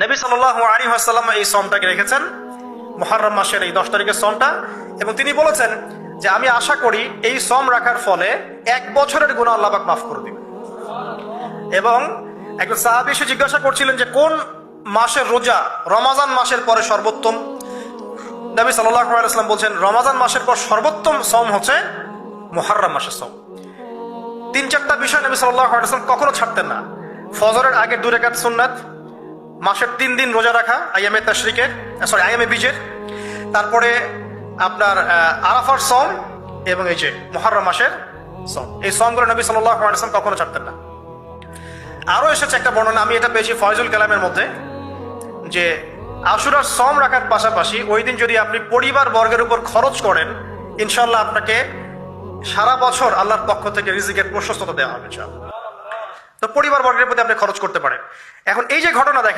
নবী সাল্লাল্লাহু আলাইহি ওয়াসাল্লাম এই সওমটাকে রেখেছেন, মুহররম মাসের এই 10 তারিখের সওমটা, এবং তিনি বলেছেন যে আমি আশা করি এই সওম রাখার ফলে 1 বছরের গুনাহ আল্লাহ পাক মাফ করে দিবেন। এবং একজন সাহাবী এসে জিজ্ঞাসা করছিলেন যে কোন মাসের রোজা রমাজান মাসের পরে সর্বোত্তম। নবী সাল্লাল্লাহু আলাইহি ওয়াসাল্লাম বলছেন রমাজান মাসের পর সর্বোত্তম সওম হচ্ছে মুহররম মাসের সওম। 3-4টা বিষয় নবী সাল্লাল্লাহু আলাইহি ওয়াসাল্লাম কখনো ছাড়তেন না। ফজরের আগে 2 রাকাত সুন্নাত, মাসের 3 দিন রোজা রাখা, আইয়ামে তাশরিকের আইয়ামে বীজের, তারপরে আপনার আরাফার সওম, এবং এই যে মুহররম মাসের সওম। এই সওমগুলো নবী সাল্লাল্লাহু আলাইহি ওয়াসাল্লাম কখনো ছাড়তেন না। আরো এসেছে একটা বর্ণনা, আমি এটা পেয়েছি ফয়জুল কালামের মধ্যে, যে আশুরার সওম রাখার পাশাপাশি ওই দিন যদি আপনি পরিবার বর্গের উপর খরচ করেন, ইনশাআল্লাহ আপনাকে সারা বছর আল্লাহর পক্ষ থেকে রিজিকের প্রশস্ততা দেওয়া হবে ইনশাআল্লাহ। তো পরিবার বর্গের প্রতি আপনি খরচ করতে পারেন। এখন এই যে ঘটনা দেখেন,